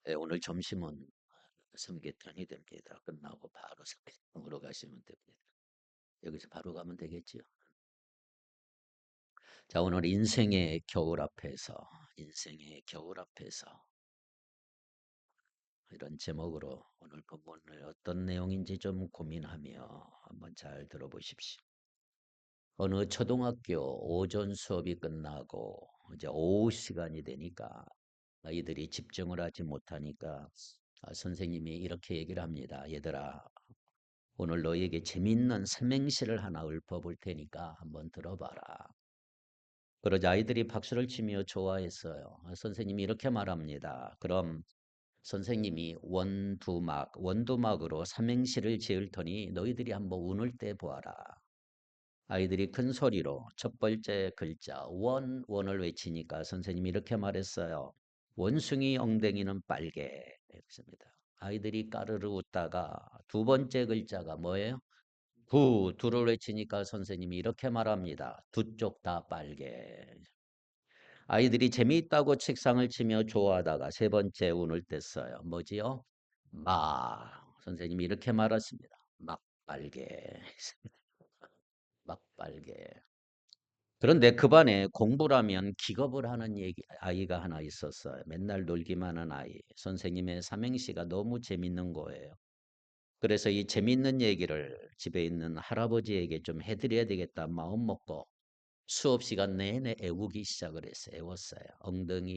예, 오늘 점심은 삼계탕이 됩니다. 끝나고 바로 삼계탕으로 가시면 됩니다. 여기서 바로 가면 되겠지요. 자, 오늘 인생의 겨울 앞에서 이런 제목으로 오늘 본문을 어떤 내용인지 좀 고민하며 한번 잘 들어보십시오. 어느 초등학교 오전 수업이 끝나고 이제 오후 시간이 되니까 아이들이 집중을 하지 못하니까 선생님이 이렇게 얘기를 합니다. 얘들아, 오늘 너희에게 재미있는 삼행시를 하나 읊어볼 테니까 한번 들어봐라. 그러자 아이들이 박수를 치며 좋아했어요. 선생님이 이렇게 말합니다. 그럼 선생님이 원두막으로 삼행시를 지을 테니 너희들이 한번 운을 떼보아라. 아이들이 큰 소리로 첫 번째 글자 원을 외치니까 선생님이 이렇게 말했어요. 원숭이 엉덩이는 빨개. 했습니다. 아이들이 까르르 웃다가 두 번째 글자가 뭐예요? 두를 외치니까 선생님이 이렇게 말합니다. 두 쪽 다 빨개. 아이들이 재미있다고 책상을 치며 좋아하다가 세 번째 운을 뗐어요. 뭐지요? 선생님이 이렇게 말했습니다. 막 빨개. 막 빨개. 그런데 그 반에 공부라면 기겁을 하는 아이가 하나 있었어요. 맨날 놀기만 한 아이. 선생님의 삼행시가 너무 재밌는 거예요. 그래서 이 재밌는 얘기를 집에 있는 할아버지에게 좀 해드려야 되겠다 마음 먹고 수업 시간 내내 애우기 시작을 했어요. 애웠어요.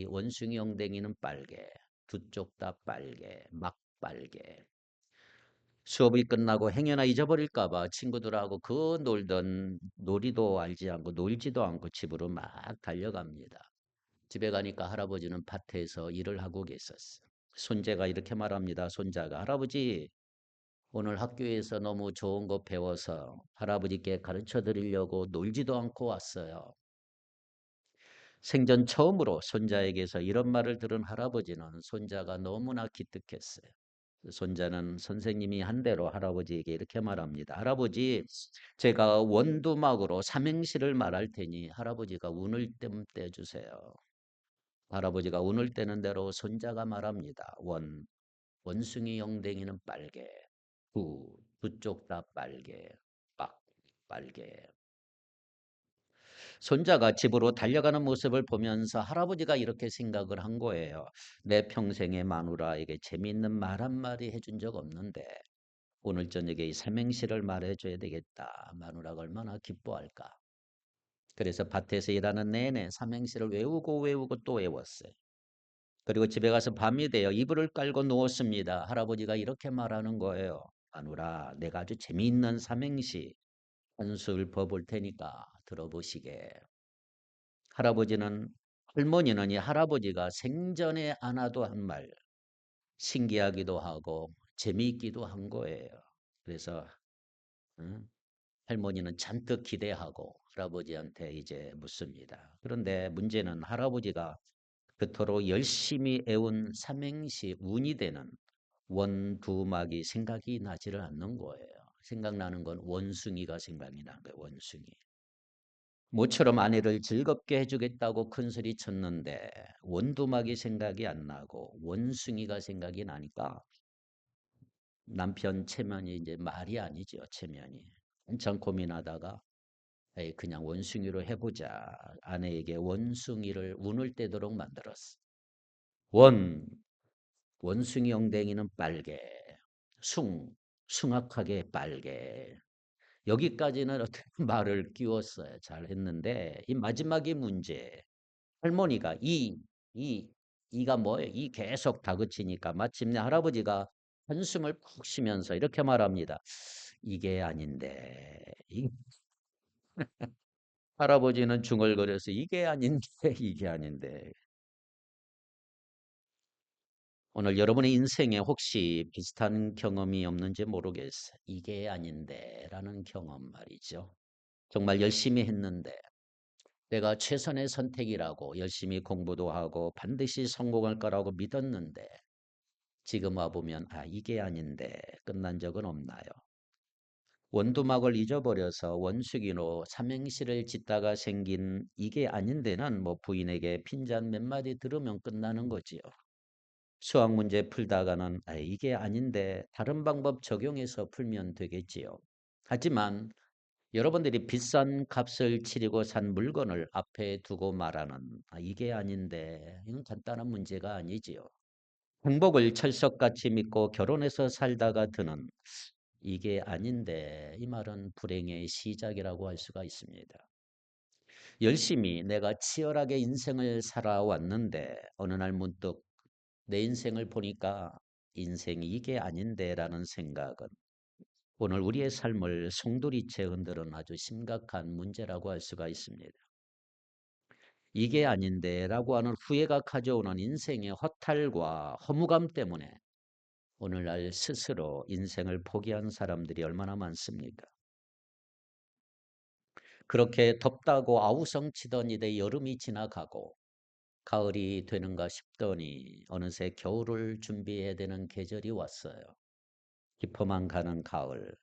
원숭이 엉덩이는 빨개. 두 쪽 다 빨개. 막 빨개. 수업이 끝나고 행여나 잊어버릴까 봐 친구들하고 그 놀던 놀이도 알지 않고 놀지도 않고 집으로 막 달려갑니다. 집에 가니까 할아버지는 밭에서 일을 하고 계셨어요. 손자가 이렇게 말합니다. 손자가 할아버지 오늘 학교에서 너무 좋은 거 배워서 할아버지께 가르쳐 드리려고 놀지도 않고 왔어요. 생전 처음으로 손자에게서 이런 말을 들은 할아버지는 손자가 너무나 기특했어요. 손자는 선생님이 한 대로 할아버지에게 이렇게 말합니다. 할아버지, 제가 원두막으로 삼행시를 말할 테니 할아버지가 운을 좀 떼주세요. 할아버지가 운을 떼는 대로 손자가 말합니다. 원숭이 엉덩이는 빨개. 두 쪽 다 빨개. 빡, 빨개. 손자가 집으로 달려가는 모습을 보면서 할아버지가 이렇게 생각을 한 거예요. 내 평생에 마누라에게 재미있는 말 한마디 해준 적 없는데 오늘 저녁에 이 삼행시를 말해줘야 되겠다. 마누라가 얼마나 기뻐할까. 그래서 밭에서 일하는 내내 삼행시를 외우고 또 외웠어요. 그리고 집에 가서 밤이 되어 이불을 깔고 누웠습니다. 할아버지가 이렇게 말하는 거예요. 마누라, 내가 아주 재미있는 삼행시 한 수 읊어볼 테니까 들어보시게. 할아버지는 할머니는 이 할아버지가 생전에 안 하도 한 말, 신기하기도 하고 재미있기도 한 거예요. 그래서 할머니는 잔뜩 기대하고 할아버지한테 이제 묻습니다. 그런데 문제는 할아버지가 그토록 열심히 애운 삼행시 운이 되는 원두막이 생각이 나지를 않는 거예요. 생각나는 건 원숭이가 생각이 난 거예요. 원숭이. 모처럼 아내를 즐겁게 해주겠다고 큰소리 쳤는데 원두막이 생각이 안 나고 원숭이가 생각이 나니까 남편 체면이 이제 말이 아니죠. 체면이. 한참 고민하다가 에이, 그냥 원숭이로 해보자. 아내에게 원숭이를 운을 떼도록 만들었어. 원, 원숭이 엉덩이는 빨개. 숭악하게 빨개. 여기까지는 어떻게 말을 끼웠어요. 잘 했는데 이 마지막이 문제. 할머니가 이, 이가 뭐예요? 이 계속 다그치니까 마침내 할아버지가 한숨을 푹 쉬면서 이렇게 말합니다. 이게 아닌데. 할아버지는 중얼거려서 이게 아닌데, 이게 아닌데. 오늘 여러분의 인생에 혹시 비슷한 경험이 없는지 모르겠어요. 이게 아닌데 라는 경험 말이죠. 정말 열심히 했는데 내가 최선의 선택이라고 열심히 공부도 하고 반드시 성공할 거라고 믿었는데 지금 와보면 이게 아닌데 끝난 적은 없나요? 원두막을 잊어버려서 원숭이로 삼행시를 짓다가 생긴 이게 아닌데는 뭐 부인에게 핀잔 몇 마디 들으면 끝나는 거지요. 수학 문제 풀다가는 이게 아닌데 다른 방법 적용해서 풀면 되겠지요. 하지만 여러분들이 비싼 값을 치르고 산 물건을 앞에 두고 말하는 이게 아닌데 이건 간단한 문제가 아니지요. 행복을 철석같이 믿고 결혼해서 살다가 드는 이게 아닌데 이 말은 불행의 시작이라고 할 수가 있습니다. 열심히 내가 치열하게 인생을 살아왔는데 어느 날 문득 내 인생을 보니까 인생이 이게 아닌데라는 생각은 오늘 우리의 삶을 송두리째 흔드는 아주 심각한 문제라고 할 수가 있습니다. 이게 아닌데라고 하는 후회가 가져오는 인생의 허탈과 허무감 때문에 오늘날 스스로 인생을 포기한 사람들이 얼마나 많습니까? 그렇게 덥다고 아우성치던 이내 여름이 지나가고 가을이 되는가 싶더니 어느새 겨울을 준비해야 되는 계절이 왔어요. 깊어만 가는 가을.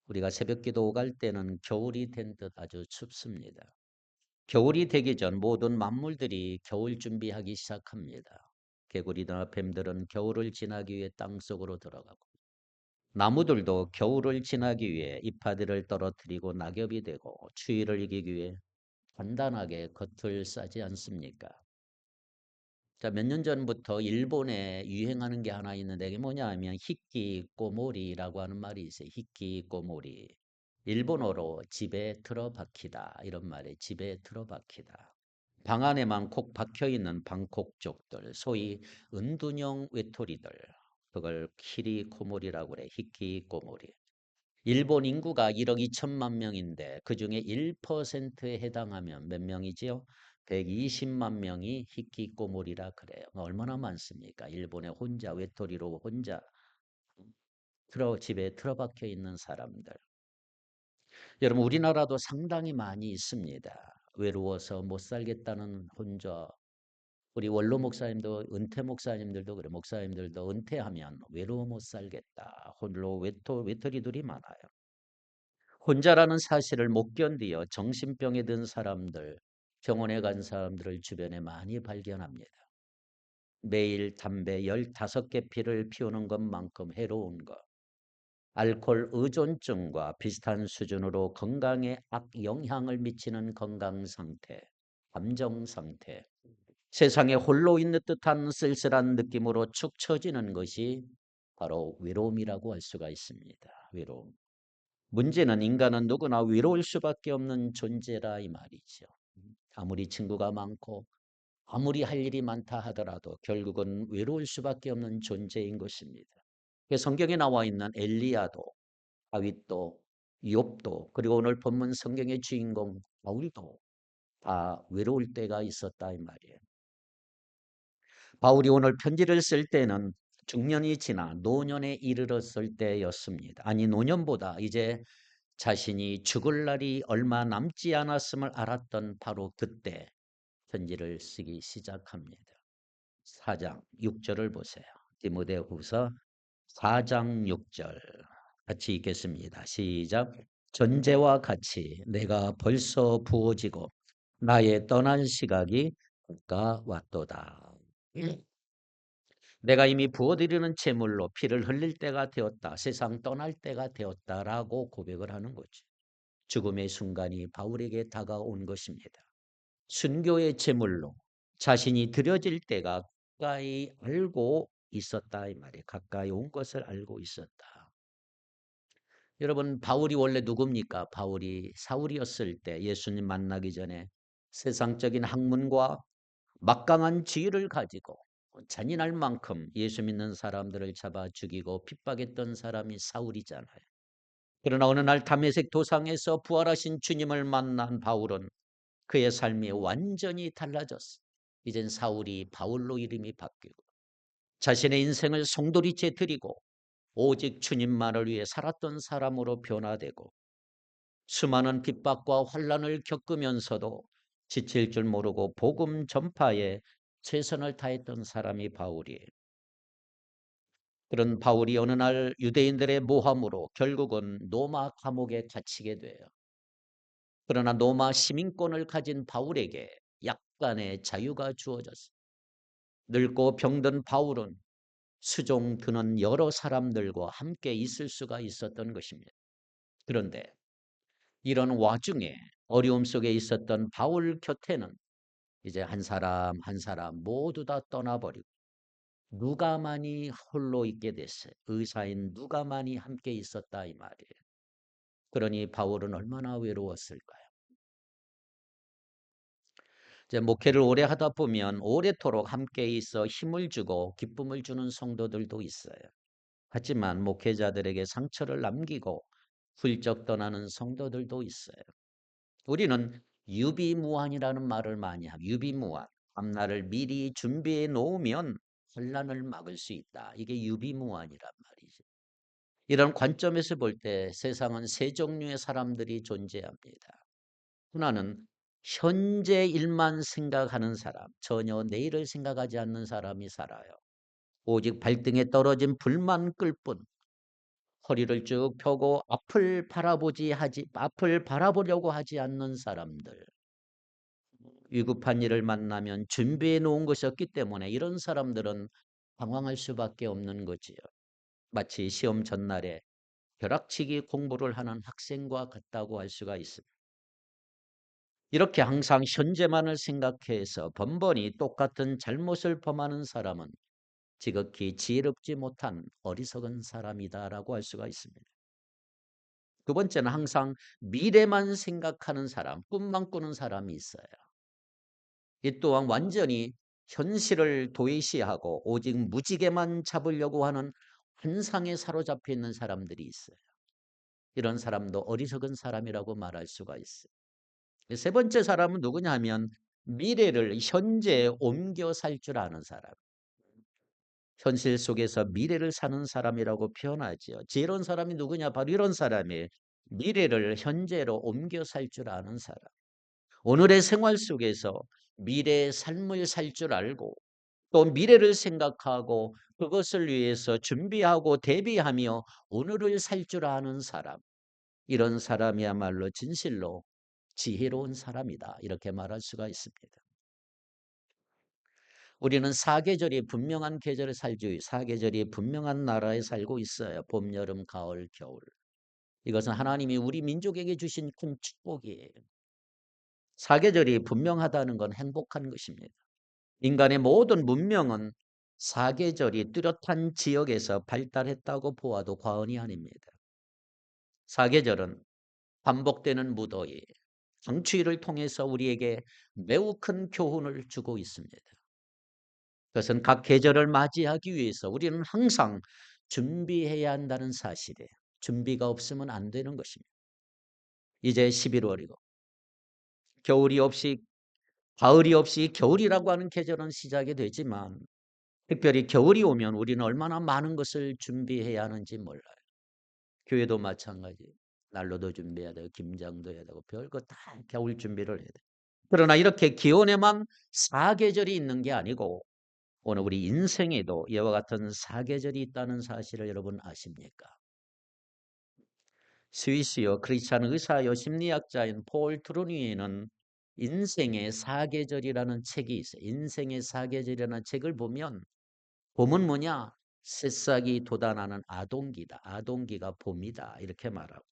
우리가 새벽기도 오갈 때는 겨울이 된 듯 아주 춥습니다. 겨울이 되기 전 모든 만물들이 겨울 준비하기 시작합니다. 개구리나 뱀들은 겨울을 지나기 위해 땅속으로 들어가고 나무들도 겨울을 지나기 위해 이파리를 떨어뜨리고 낙엽이 되고 추위를 이기기 위해 단단하게 겉을 싸지 않습니까? 자, 몇 년 전부터 일본에 유행하는 게 하나 있는데 이게 뭐냐 하면 히키꼬모리라고 하는 말이 있어요. 히키꼬모리. 일본어로 집에 틀어박히다 이런 말에 집에 틀어박히다. 방 안에만 콕 박혀 있는 방콕족들, 소위 은둔형 외톨이들. 그걸 키리코모리라고 그래. 히키꼬모리. 일본 인구가 1억 2천만 명인데 그중에 1%에 해당하면 몇 명이지요? 120만 명이 히키꼬모리라 그래요. 얼마나 많습니까? 일본에 혼자 외톨이로 혼자 집에 틀어박혀 있는 사람들. 여러분 우리나라도 상당히 많이 있습니다. 외로워서 못 살겠다는 혼자. 우리 원로 목사님도 은퇴 목사님들도 그래. 목사님들도 은퇴하면 외로워 못 살겠다. 홀로 외톨이들이 많아요. 혼자라는 사실을 못 견디어 정신병에 든 사람들, 병원에 간 사람들을 주변에 많이 발견합니다. 매일 담배 15개 피를 피우는 것만큼 해로운 것. 알코올 의존증과 비슷한 수준으로 건강에 악영향을 미치는 건강 상태, 감정 상태. 세상에 홀로 있는 듯한 쓸쓸한 느낌으로 축 처지는 것이 바로 외로움이라고 할 수가 있습니다. 외로움. 문제는 인간은 누구나 외로울 수밖에 없는 존재라 이 말이죠. 아무리 친구가 많고 아무리 할 일이 많다 하더라도 결국은 외로울 수밖에 없는 존재인 것입니다. 성경에 나와 있는 엘리야도 다윗도 욥도 그리고 오늘 본문 성경의 주인공 바울도 다 외로울 때가 있었다 이 말이에요. 바울이 오늘 편지를 쓸 때는 중년이 지나 노년에 이르렀을 때였습니다. 아니 노년보다 이제 자신이 죽을 날이 얼마 남지 않았음을 알았던 바로 그때 편지를 쓰기 시작합니다. 4장 6절을 보세요. 디모데후서 4장 6절 같이 읽겠습니다. 시작. 전제와 같이 내가 벌써 부어지고 나의 떠날 시각이 가까웠도다. 내가 이미 부어드리는 제물로 피를 흘릴 때가 되었다. 세상 떠날 때가 되었다라고 고백을 하는 거죠. 죽음의 순간이 바울에게 다가온 것입니다. 순교의 제물로 자신이 드려질 때가 가까이 알고 있었다 이 말이에요. 가까이 온 것을 알고 있었다. 여러분 바울이 원래 누굽니까? 바울이 사울이었을 때 예수님 만나기 전에 세상적인 학문과 막강한 지위를 가지고 잔인할 만큼 예수 믿는 사람들을 잡아 죽이고 핍박했던 사람이 사울이잖아요. 그러나 어느 날 다메섹 도상에서 부활하신 주님을 만난 바울은 그의 삶이 완전히 달라졌어. 이젠 사울이 바울로 이름이 바뀌고 자신의 인생을 송두리째 드리고 오직 주님만을 위해 살았던 사람으로 변화되고 수많은 핍박과 환난을 겪으면서도 지칠 줄 모르고 복음 전파에 최선을 다했던 사람이 바울이에요. 그런 바울이 어느 날 유대인들의 모함으로 결국은 로마 감옥에 갇히게 돼요. 그러나 로마 시민권을 가진 바울에게 약간의 자유가 주어졌어요. 늙고 병든 바울은 수종 드는 여러 사람들과 함께 있을 수가 있었던 것입니다. 그런데 이런 와중에 어려움 속에 있었던 바울 곁에는 이제 한 사람 한 사람 모두 다 떠나버리고 누가만이 홀로 있게 됐어요. 의사인 누가만이 함께 있었다 이 말이에요. 그러니 바울은 얼마나 외로웠을까요? 이제 목회를 오래 하다 보면 오래도록 함께 있어 힘을 주고 기쁨을 주는 성도들도 있어요. 하지만 목회자들에게 상처를 남기고 훌쩍 떠나는 성도들도 있어요. 우리는 유비무환이라는 말을 많이 합니다. 유비무환. 앞날을 미리 준비해 놓으면 혼란을 막을 수 있다. 이게 유비무환이란 말이죠. 이런 관점에서 볼 때 세상은 세 종류의 사람들이 존재합니다. 하나는 현재 일만 생각하는 사람, 전혀 내일을 생각하지 않는 사람이 살아요. 오직 발등에 떨어진 불만 끌 뿐, 허리를 쭉 펴고 앞을 바라보려고 하지 않는 사람들. 위급한 일을 만나면 준비해 놓은 것이 없기 때문에 이런 사람들은 당황할 수밖에 없는 거지요. 마치 시험 전날에 벼락치기 공부를 하는 학생과 같다고 할 수가 있습니다. 이렇게 항상 현재만을 생각해서 번번이 똑같은 잘못을 범하는 사람은 지극히 지혜롭지 못한 어리석은 사람이다라고 할 수가 있습니다. 두 번째는 항상 미래만 생각하는 사람, 꿈만 꾸는 사람이 있어요. 이 또한 완전히 현실을 도외시하고 오직 무지개만 잡으려고 하는 환상에 사로잡혀 있는 사람들이 있어요. 이런 사람도 어리석은 사람이라고 말할 수가 있어요. 세 번째 사람은 누구냐 하면 미래를 현재에 옮겨 살 줄 아는 사람. 현실 속에서 미래를 사는 사람이라고 표현하지요. 지혜로운 사람이 누구냐? 바로 이런 사람이 미래를 현재로 옮겨 살 줄 아는 사람. 오늘의 생활 속에서 미래의 삶을 살 줄 알고 또 미래를 생각하고 그것을 위해서 준비하고 대비하며 오늘을 살 줄 아는 사람. 이런 사람이야말로 진실로 지혜로운 사람이다. 이렇게 말할 수가 있습니다. 우리는 사계절이 분명한 계절에 살지 사계절이 분명한 나라에 살고 있어요. 봄, 여름, 가을, 겨울. 이것은 하나님이 우리 민족에게 주신 큰 축복이에요. 사계절이 분명하다는 건 행복한 것입니다. 인간의 모든 문명은 사계절이 뚜렷한 지역에서 발달했다고 보아도 과언이 아닙니다. 사계절은 반복되는 무더위, 정추위를 통해서 우리에게 매우 큰 교훈을 주고 있습니다. 그것은 각 계절을 맞이하기 위해서 우리는 항상 준비해야 한다는 사실이에요. 준비가 없으면 안 되는 것입니다. 이제 11월이고 겨울이 없이 가을이 없이 겨울이라고 하는 계절은 시작이 되지만 특별히 겨울이 오면 우리는 얼마나 많은 것을 준비해야 하는지 몰라요. 교회도 마찬가지. 난로도 준비해야 되고 김장도 해야 되고 별거 다 겨울 준비를 해야 돼요. 그러나 이렇게 기온에만 사계절이 있는 게 아니고 오늘 우리 인생에도 이와 같은 사계절이 있다는 사실을 여러분 아십니까? 스위스요 크리스찬 의사요 심리학자인 폴 트루니에는 인생의 사계절이라는 책이 있어요. 인생의 사계절이라는 책을 보면 봄은 뭐냐? 새싹이 돋아나는 아동기다. 아동기가 봄이다. 이렇게 말하고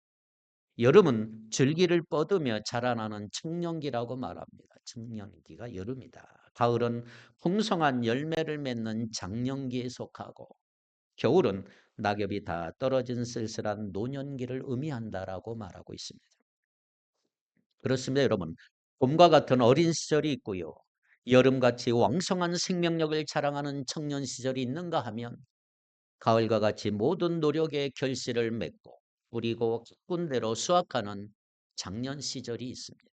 여름은 줄기를 뻗으며 자라나는 청년기라고 말합니다. 청년기가 여름이다. 가을은 풍성한 열매를 맺는 장년기에 속하고 겨울은 낙엽이 다 떨어진 쓸쓸한 노년기를 의미한다라고 말하고 있습니다. 그렇습니다, 여러분. 봄과 같은 어린 시절이 있고요. 여름같이 왕성한 생명력을 자랑하는 청년 시절이 있는가 하면 가을과 같이 모든 노력의 결실을 맺고 뿌리고 가꾼 대로 수확하는 장년 시절이 있습니다.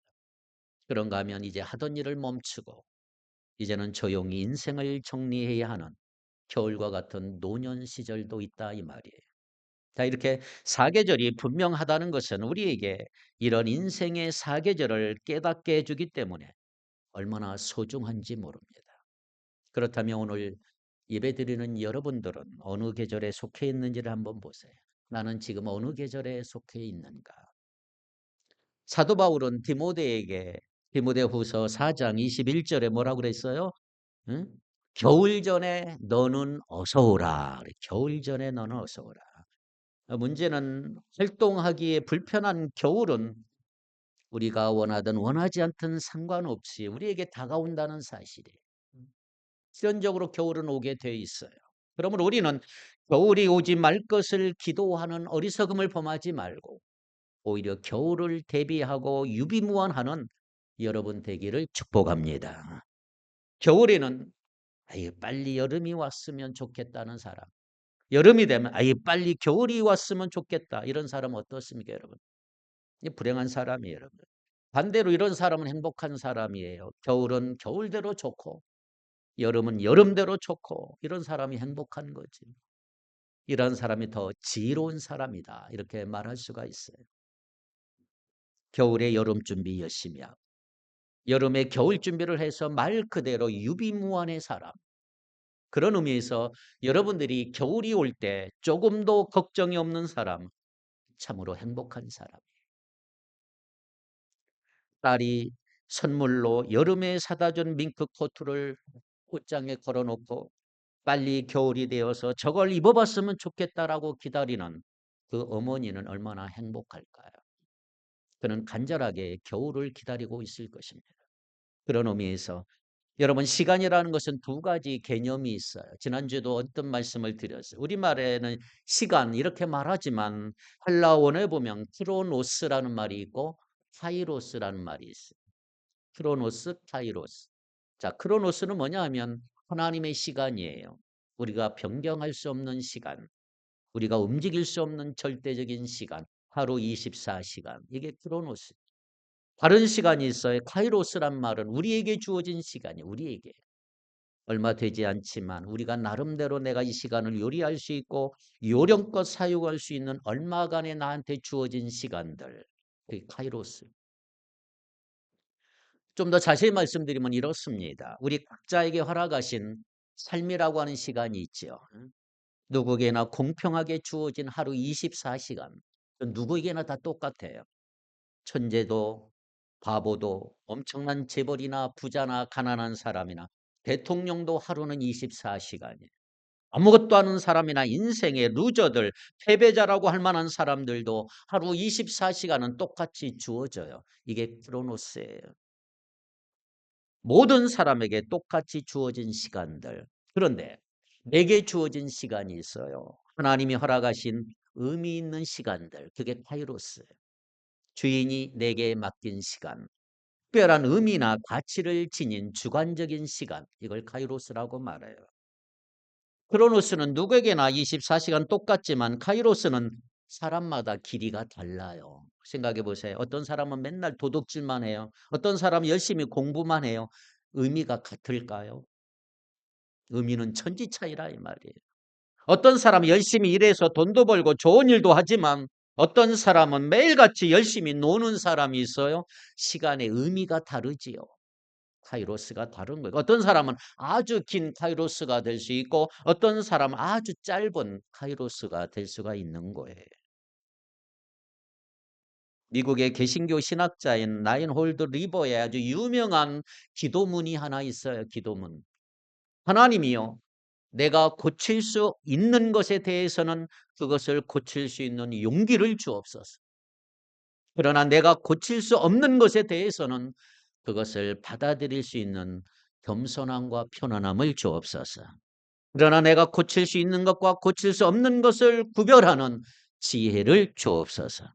그런가 하면 이제 하던 일을 멈추고 이제는 조용히 인생을 정리해야 하는 겨울과 같은 노년 시절도 있다 이 말이에요. 자, 이렇게 사계절이 분명하다는 것은 우리에게 이런 인생의 사계절을 깨닫게 해주기 때문에 얼마나 소중한지 모릅니다. 그렇다면 오늘 예배드리는 여러분들은 어느 계절에 속해 있는지를 한번 보세요. 나는 지금 어느 계절에 속해 있는가? 사도 바울은 디모데후서 4장 21절에 뭐라고 그랬어요? 응? 겨울 전에 너는 어서 오라. 겨울 전에 너는 어서 오라. 문제는 활동하기에 불편한 겨울은 우리가 원하든 원하지 않든 상관없이 우리에게 다가온다는 사실이에요. 필연적으로 겨울은 오게 돼 있어요. 그러므로 우리는 겨울이 오지 말 것을 기도하는 어리석음을 범하지 말고 오히려 겨울을 대비하고 유비무환하는 여러분 되기를 축복합니다. 겨울에는 아예 빨리 여름이 왔으면 좋겠다는 사람, 여름이 되면 아예 빨리 겨울이 왔으면 좋겠다 이런 사람 어떻습니까, 여러분? 이 불행한 사람이에요, 여러분. 반대로 이런 사람은 행복한 사람이에요. 겨울은 겨울대로 좋고 여름은 여름대로 좋고 이런 사람이 행복한 거지. 이런 사람이 더 지혜로운 사람이다 이렇게 말할 수가 있어요. 겨울에 여름 준비 열심히 하고 여름에 겨울 준비를 해서 말 그대로 유비무환의 사람. 그런 의미에서 여러분들이 겨울이 올 때 조금도 걱정이 없는 사람, 참으로 행복한 사람. 딸이 선물로 여름에 사다 준 밍크 코트를 옷장에 걸어놓고 빨리 겨울이 되어서 저걸 입어봤으면 좋겠다라고 기다리는 그 어머니는 얼마나 행복할까요? 그는 간절하게 겨울을 기다리고 있을 것입니다. 그런 의미에서 여러분, 시간이라는 것은 두 가지 개념이 있어요. 지난주에도 어떤 말씀을 드렸어요. 우리말에는 시간 이렇게 말하지만 헬라어원에 보면 크로노스라는 말이 있고 카이로스라는 말이 있어요. 크로노스, 카이로스. 자, 크로노스는 뭐냐 하면 하나님의 시간이에요. 우리가 변경할 수 없는 시간, 우리가 움직일 수 없는 절대적인 시간, 하루 24시간. 이게 크로노스. 다른 시간이 있어요. 카이로스란 말은 우리에게 주어진 시간이에요. 우리에게. 얼마 되지 않지만 우리가 나름대로 내가 이 시간을 요리할 수 있고 요령껏 사용할 수 있는 얼마간의 나한테 주어진 시간들. 그게 카이로스. 좀 더 자세히 말씀드리면 이렇습니다. 우리 각자에게 허락하신 삶이라고 하는 시간이 있죠. 누구에게나 공평하게 주어진 하루 24시간. 누구에게나 다 똑같아요. 천재도 바보도 엄청난 재벌이나 부자나 가난한 사람이나 대통령도 하루는 24시간이에요. 아무것도 아는 사람이나 인생의 루저들, 패배자라고 할 만한 사람들도 하루 24시간은 똑같이 주어져요. 이게 크로노스예요. 모든 사람에게 똑같이 주어진 시간들. 그런데 내게 주어진 시간이 있어요. 하나님이 허락하신 의미 있는 시간들. 그게 카이로스예요. 주인이 내게 맡긴 시간. 특별한 의미나 가치를 지닌 주관적인 시간. 이걸 카이로스라고 말해요. 크로노스는 누구에게나 24시간 똑같지만 카이로스는 사람마다 길이가 달라요. 생각해 보세요. 어떤 사람은 맨날 도둑질만 해요. 어떤 사람은 열심히 공부만 해요. 의미가 같을까요? 의미는 천지 차이라 이 말이에요. 어떤 사람은 열심히 일해서 돈도 벌고 좋은 일도 하지만 어떤 사람은 매일같이 열심히 노는 사람이 있어요. 시간의 의미가 다르지요. 카이로스가 다른 거예요. 어떤 사람은 아주 긴 카이로스가 될 수 있고 어떤 사람은 아주 짧은 카이로스가 될 수가 있는 거예요. 미국의 개신교 신학자인 라인홀드 리버의 아주 유명한 기도문이 하나 있어요. 기도문. 하나님이요, 내가 고칠 수 있는 것에 대해서는 그것을 고칠 수 있는 용기를 주옵소서. 그러나 내가 고칠 수 없는 것에 대해서는 그것을 받아들일 수 있는 겸손함과 편안함을 주옵소서. 그러나 내가 고칠 수 있는 것과 고칠 수 없는 것을 구별하는 지혜를 주옵소서.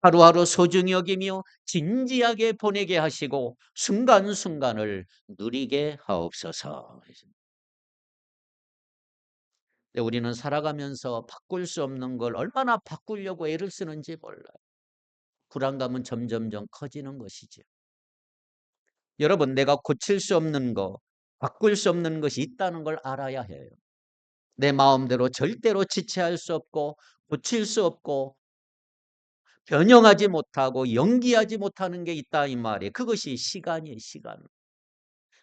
하루하루 소중히 여기며 진지하게 보내게 하시고 순간순간을 누리게 하옵소서. 우리는 살아가면서 바꿀 수 없는 걸 얼마나 바꾸려고 애를 쓰는지 몰라요. 불안감은 점점점 커지는 것이죠. 여러분, 내가 고칠 수 없는 거, 바꿀 수 없는 것이 있다는 걸 알아야 해요. 내 마음대로 절대로 지체할 수 없고 고칠 수 없고 변형하지 못하고 연기하지 못하는 게 있다 이 말이에요. 그것이 시간이에요. 시간.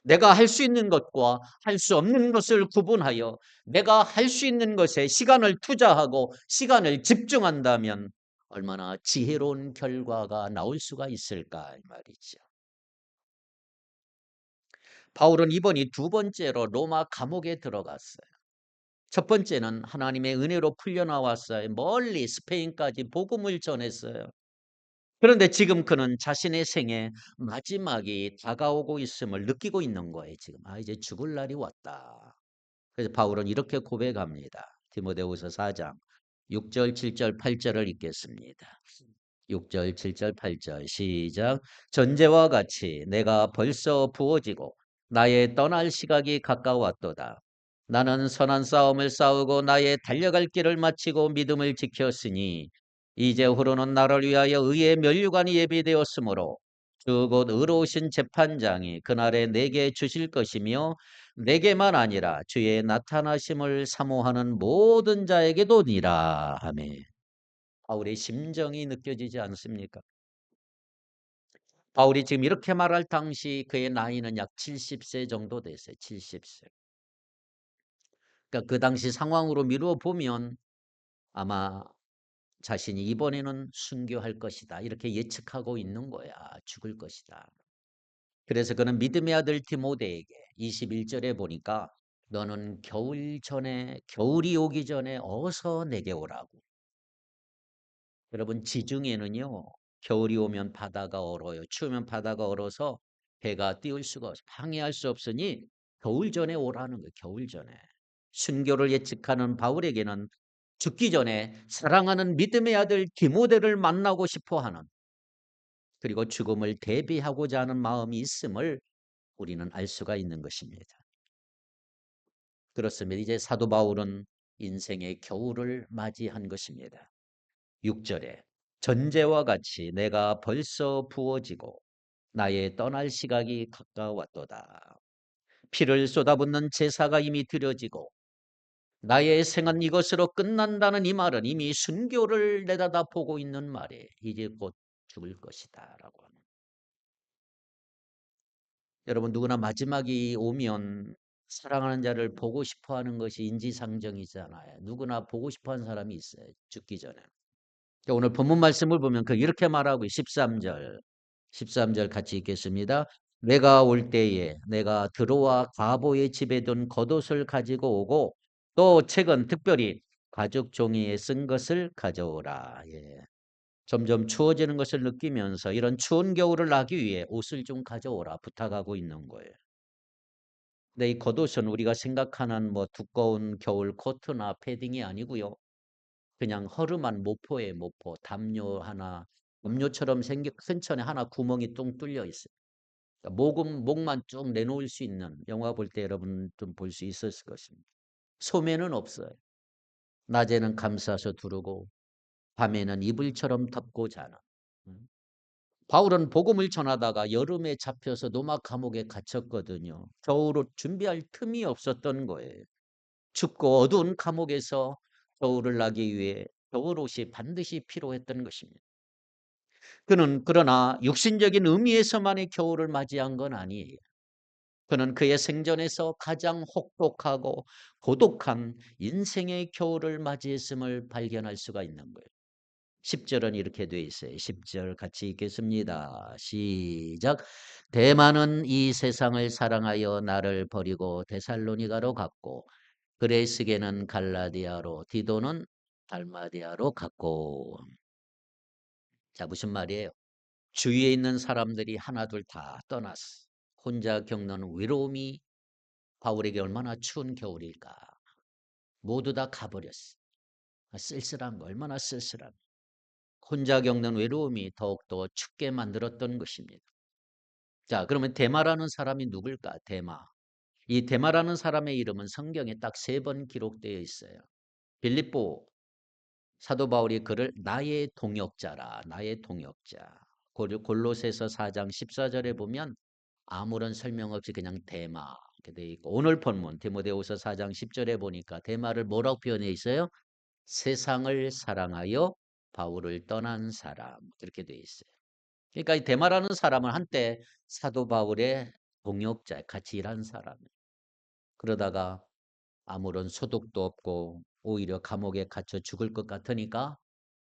내가 할 수 있는 것과 할 수 없는 것을 구분하여 내가 할 수 있는 것에 시간을 투자하고 시간을 집중한다면 얼마나 지혜로운 결과가 나올 수가 있을까 이 말이죠. 바울은 이번이 두 번째로 로마 감옥에 들어갔어요. 첫 번째는 하나님의 은혜로 풀려나왔어요. 멀리 스페인까지 복음을 전했어요. 그런데 지금 그는 자신의 생애 마지막이 다가오고 있음을 느끼고 있는 거예요. 지금 이제 죽을 날이 왔다. 그래서 바울은 이렇게 고백합니다. 디모데후서 4장 6절, 7절, 8절을 읽겠습니다. 6절, 7절, 8절 시작. 전제와 같이 내가 벌써 부어지고 나의 떠날 시각이 가까웠도다. 나는 선한 싸움을 싸우고 나의 달려갈 길을 마치고 믿음을 지켰으니 이제후로는 나를 위하여 의의 면류관이 예비되었으므로 주 곧 의로우신 재판장이 그날에 내게 주실 것이며 내게만 아니라 주의 나타나심을 사모하는 모든 자에게도니라. 아멘. 바울의 심정이 느껴지지 않습니까? 바울이 지금 이렇게 말할 당시 그의 나이는 약 70세 정도 됐어요. 70세. 그러니까 그 당시 상황으로 미루어 보면 아마 자신이 이번에는 순교할 것이다. 이렇게 예측하고 있는 거야. 죽을 것이다. 그래서 그는 믿음의 아들 디모데에게 21절에 보니까 너는 겨울이 오기 전에 어서 내게 오라고. 여러분 지중해는요. 겨울이 오면 바다가 얼어요. 추우면 바다가 얼어서 배가 띄울 수가 없어. 항해할 수 없으니 겨울 전에 오라는 거예요. 겨울 전에. 순교를 예측하는 바울에게는 죽기 전에 사랑하는 믿음의 아들 디모데를 만나고 싶어 하는, 그리고 죽음을 대비하고자 하는 마음이 있음을 우리는 알 수가 있는 것입니다. 그렇습니다. 이제 사도 바울은 인생의 겨울을 맞이한 것입니다. 6절에 전제와 같이 내가 벌써 부어지고 나의 떠날 시각이 가까웠도다. 피를 쏟아붓는 제사가 이미 드려지고 나의 생은 이것으로 끝난다는 이 말은 이미 순교를 내다다 보고 있는 말에 이제 곧 죽을 것이다 라고 하는. 여러분 누구나 마지막이 오면 사랑하는 자를 보고 싶어 하는 것이 인지상정이잖아요. 누구나 보고 싶어 하는 사람이 있어요. 죽기 전에. 오늘 본문 말씀을 보면 이렇게 말하고 13절 같이 읽겠습니다. 내가 올 때에 내가 드로와 가보의 집에 둔 겉옷을 가지고 오고 또 책은 특별히 가죽 종이에 쓴 것을 가져오라. 예. 점점 추워지는 것을 느끼면서 이런 추운 겨울을 나기 위해 옷을 좀 가져오라 부탁하고 있는 거예요. 근데 이 겉옷은 우리가 생각하는 뭐 두꺼운 겨울 코트나 패딩이 아니고요. 그냥 허름한 모포예요. 모포. 담요처럼 생긴 큰 천에 하나 구멍이 뚱 뚫려 있어요. 그러니까 목만 쭉 내놓을 수 있는, 영화 볼 때 여러분 좀 볼 수 있었을 것입니다. 소매는 없어요. 낮에는 감싸서 두르고 밤에는 이불처럼 덮고 자는. 음. 바울은 복음을 전하다가 여름에 잡혀서 로마 감옥에 갇혔거든요. 겨울옷 준비할 틈이 없었던 거예요. 춥고 어두운 감옥에서 겨울을 나기 위해 겨울옷이 반드시 필요했던 것입니다. 그는 그러나 육신적인 의미에서만의 겨울을 맞이한 건 아니에요. 그는 그의 생전에서 가장 혹독하고 고독한 인생의 겨울을 맞이했음을 발견할 수가 있는 거예요. 10절은 이렇게 돼 있어요. 10절 같이 읽겠습니다. 시작. 대만은 이 세상을 사랑하여 나를 버리고 데살로니가로 갔고 그레스게는 갈라디아로 디도는 달마디아로 갔고. 자, 무슨 말이에요? 주위에 있는 사람들이 하나둘 다 떠났어. 혼자 겪는 외로움이 바울에게 얼마나 추운 겨울일까. 모두 다 가버렸어. 쓸쓸한 거 얼마나 쓸쓸한. 혼자 겪는 외로움이 더욱더 춥게 만들었던 것입니다. 자, 그러면 데마라는 사람이 누굴까? 데마. 이 데마라는 사람의 이름은 성경에 딱 3번 기록되어 있어요. 빌립보 사도 바울이 그를 나의 동역자라, 나의 동역자. 골로새서 4장 14절에 보면 아무런 설명 없이 그냥 데마 이렇게 돼 있고, 오늘 본문 디모데후서 4장 10절에 보니까 데마를 뭐라고 표현해 있어요? 세상을 사랑하여 바울을 떠난 사람, 이렇게 돼 있어요. 그러니까 이 데마라는 사람은 한때 사도 바울의 동역자, 같이 일한 사람. 그러다가 아무런 소득도 없고 오히려 감옥에 갇혀 죽을 것 같으니까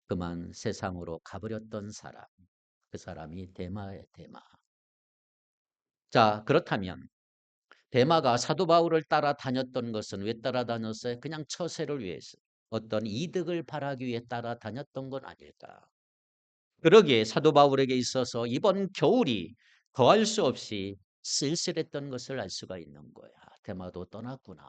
그만 세상으로 가버렸던 사람. 그 사람이 데마예요, 데마. 자, 그렇다면 대마가 사도 바울을 따라다녔던 것은 왜 따라다녔어요? 그냥 처세를 위해서. 어떤 이득을 바라기 위해 따라다녔던 건 아닐까. 그러기에 사도 바울에게 있어서 이번 겨울이 더할 수 없이 쓸쓸했던 것을 알 수가 있는 거야. 대마도 떠났구나.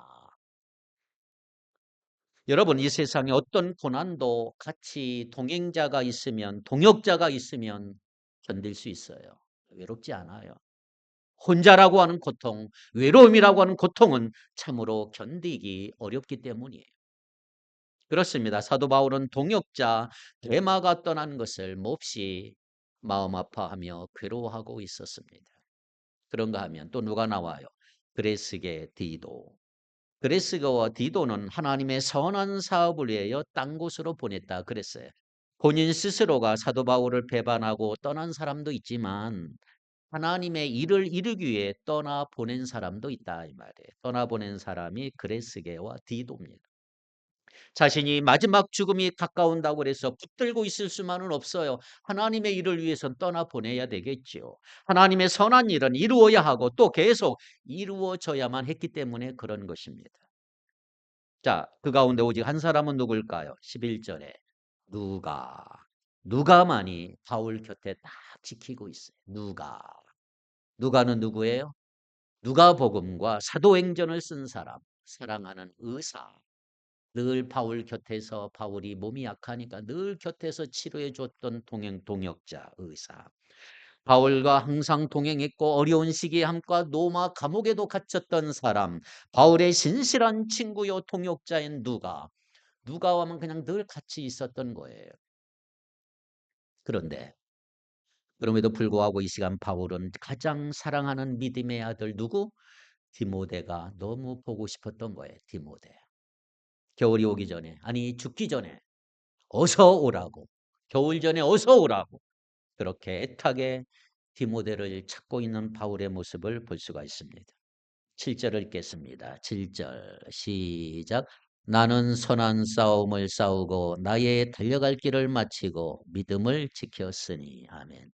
여러분, 이 세상에 어떤 고난도 같이 동행자가 있으면, 동역자가 있으면 견딜 수 있어요. 외롭지 않아요. 혼자라고 하는 고통, 외로움이라고 하는 고통은 참으로 견디기 어렵기 때문이에요. 그렇습니다. 사도 바울은 동역자 데마가 떠난 것을 몹시 마음 아파하며 괴로워하고 있었습니다. 그런가 하면 또 누가 나와요? 그레스게 디도. 그레스거와 디도는 하나님의 선한 사업을 위하여 딴 곳으로 보냈다 그랬어요. 본인 스스로가 사도 바울을 배반하고 떠난 사람도 있지만 하나님의 일을 이루기 위해 떠나보낸 사람도 있다 이 말이에요. 떠나보낸 사람이 그레스게와 디도입니다. 자신이 마지막 죽음이 가까운다고 해서 붙들고 있을 수만은 없어요. 하나님의 일을 위해선 떠나보내야 되겠죠. 하나님의 선한 일은 이루어야 하고 또 계속 이루어져야만 했기 때문에 그런 것입니다. 자, 그 가운데 오직 한 사람은 누굴까요? 11절에 누가. 누가만이 바울 곁에 딱 지키고 있어요. 누가. 누가는 누구예요? 누가복음과 사도행전을 쓴 사람, 사랑하는 의사. 늘 바울 곁에서 바울이 몸이 약하니까 늘 곁에서 치료해 줬던 동역자 의사. 바울과 항상 동행했고 어려운 시기에 함께 로마 감옥에도 갇혔던 사람. 바울의 신실한 친구요 동역자인 누가와 하면 그냥 늘 같이 있었던 거예요. 그런데 그럼에도 불구하고 이 시간 바울은 가장 사랑하는 믿음의 아들 누구? 디모데가 너무 보고 싶었던 거예요. 디모데. 겨울이 오기 전에 아니 죽기 전에 어서 오라고. 겨울 전에 어서 오라고. 그렇게 애타게 디모데를 찾고 있는 바울의 모습을 볼 수가 있습니다. 7절을 읽겠습니다. 7절 시작. 나는 선한 싸움을 싸우고 나의 달려갈 길을 마치고 믿음을 지켰으니. 아멘.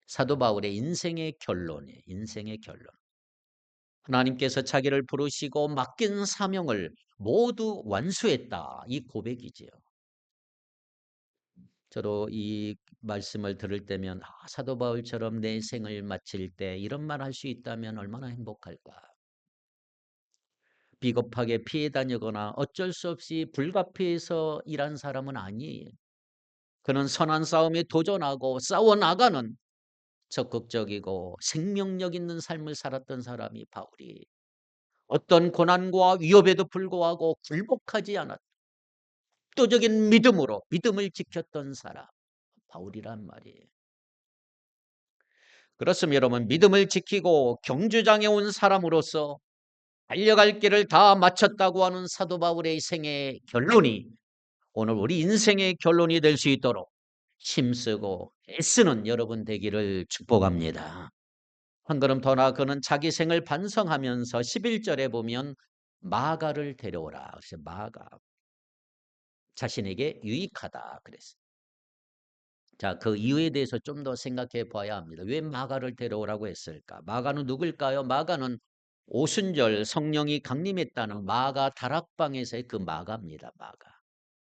사도 바울의 인생의 결론이에요. 인생의 결론. 하나님께서 자기를 부르시고 맡긴 사명을 모두 완수했다. 이 고백이지요. 저도 이 말씀을 들을 때면 사도 바울처럼 내 생을 마칠 때 이런 말 할 수 있다면 얼마나 행복할까. 비겁하게 피해 다니거나 어쩔 수 없이 불가피해서 일한 사람은 아니에요. 그는 선한 싸움에 도전하고 싸워나가는 적극적이고 생명력 있는 삶을 살았던 사람이 바울이 어떤 고난과 위협에도 불구하고 굴복하지 않았다. 압도적인 믿음으로 믿음을 지켰던 사람 바울이란 말이에요. 그렇습니다. 여러분 믿음을 지키고 경주장에 온 사람으로서 달려갈 길을 다 마쳤다고 하는 사도 바울의 생의 결론이 오늘 우리 인생의 결론이 될 수 있도록 힘쓰고 애쓰는 여러분 되기를 축복합니다. 한 걸음 더 나아가는 자기 생을 반성하면서 11절에 보면 마가를 데려오라. 그래서 마가 자신에게 유익하다 그랬어요. 자, 그 이유에 대해서 좀 더 생각해 봐야 합니다. 왜 마가를 데려오라고 했을까? 마가는 누굴까요? 마가는 오순절 성령이 강림했다는 마가 다락방에서의 그 마가입니다. 마가.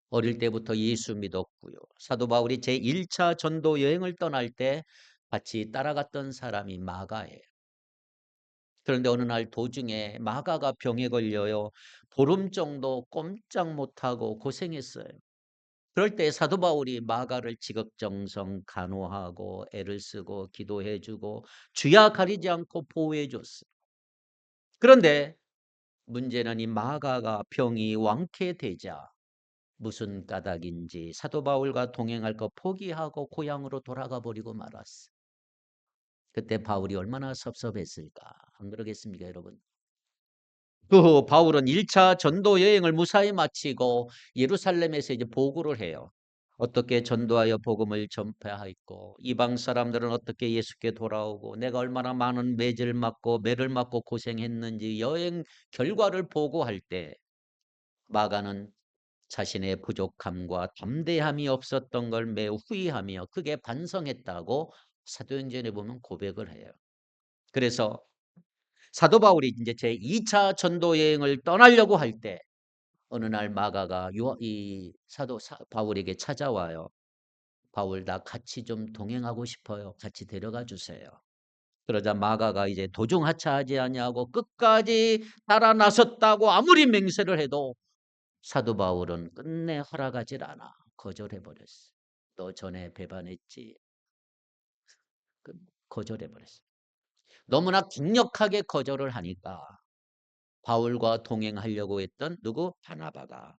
어릴 때부터 예수 믿었고요. 사도 바울이 제1차 전도 여행을 떠날 때 같이 따라갔던 사람이 마가예요. 그런데 어느 날 도중에 마가가 병에 걸려요. 보름 정도 꼼짝 못하고 고생했어요. 그럴 때 사도 바울이 마가를 지극정성 간호하고 애를 쓰고 기도해 주고 주야 가리지 않고 보호해 줬어요. 그런데 문제는 이 마가가 병이 완쾌되자 무슨 까닭인지 사도 바울과 동행할 거 포기하고 고향으로 돌아가 버리고 말았어요. 그때 바울이 얼마나 섭섭했을까? 안 그러겠습니까, 여러분? 그 후 바울은 1차 전도 여행을 무사히 마치고 예루살렘에서 이제 보고를 해요. 어떻게 전도하여 복음을 전파했고 이방 사람들은 어떻게 예수께 돌아오고 내가 얼마나 많은 매를 맞고 고생했는지 여행 결과를 보고할 때 마가는 자신의 부족함과 담대함이 없었던 걸 매우 후회하며 크게 반성했다고 사도행전에 보면 고백을 해요. 그래서 사도 바울이 이제 제 2차 전도 여행을 떠나려고 할 때 어느 날 마가가 이 바울에게 찾아와요. 바울 나 같이 좀 동행하고 싶어요. 같이 데려가 주세요. 그러자 마가가 이제 도중 하차하지 아니하고 끝까지 따라 나섰다고 아무리 맹세를 해도 사도 바울은 끝내 허락하질 않아. 거절해 버렸어. 너 전에 배반했지. 그 거절해 버렸어. 너무나 강력하게 거절을 하니까 바울과 동행하려고 했던 누구? 바나바가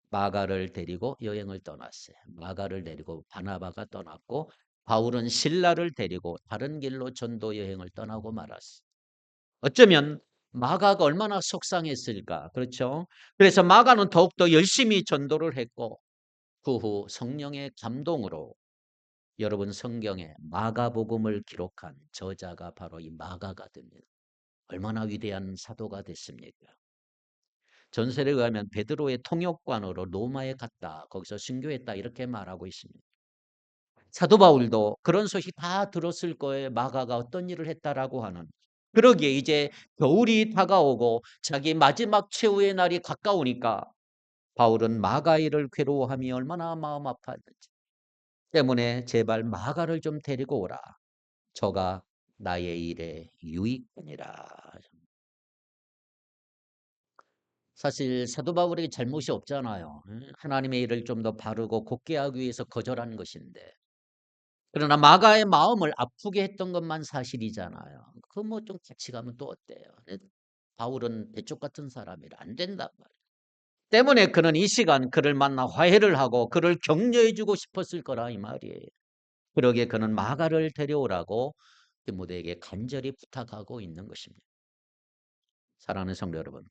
마가를 데리고 여행을 떠났어요. 마가를 데리고 바나바가 떠났고 바울은 실라를 데리고 다른 길로 전도 여행을 떠나고 말았어요. 어쩌면 마가가 얼마나 속상했을까. 그렇죠? 그래서 마가는 더욱더 열심히 전도를 했고 그 후 성령의 감동으로 여러분 성경에 마가복음을 기록한 저자가 바로 이 마가가 됩니다. 얼마나 위대한 사도가 됐습니까? 전설에 의하면 베드로의 통역관으로 로마에 갔다. 거기서 순교했다. 이렇게 말하고 있습니다. 사도 바울도 그런 소식 다 들었을 거예요. 마가가 어떤 일을 했다라고 하는. 그러기에 이제 겨울이 다가오고 자기 마지막 최후의 날이 가까우니까 바울은 마가 일을 괴로워함이 얼마나 마음 아팠는지 때문에 제발 마가를 좀 데리고 오라. 저가 나의 일에 유익하니라. 사실 사도 바울에게 잘못이 없잖아요. 하나님의 일을 좀 더 바르고 곧게 하기 위해서 거절한 것인데. 그러나 마가의 마음을 아프게 했던 것만 사실이잖아요. 그 뭐 좀 같이 가면 또 어때요? 바울은 대쪽 같은 사람이라 안 된단 말이에요. 때문에 그는 이 시간 그를 만나 화해를 하고 그를 격려해 주고 싶었을 거라 이 말이에요. 그러기에 그는 마가를 데려오라고 디모데에게 간절히 부탁하고 있는 것입니다. 사랑하는 성도 여러분,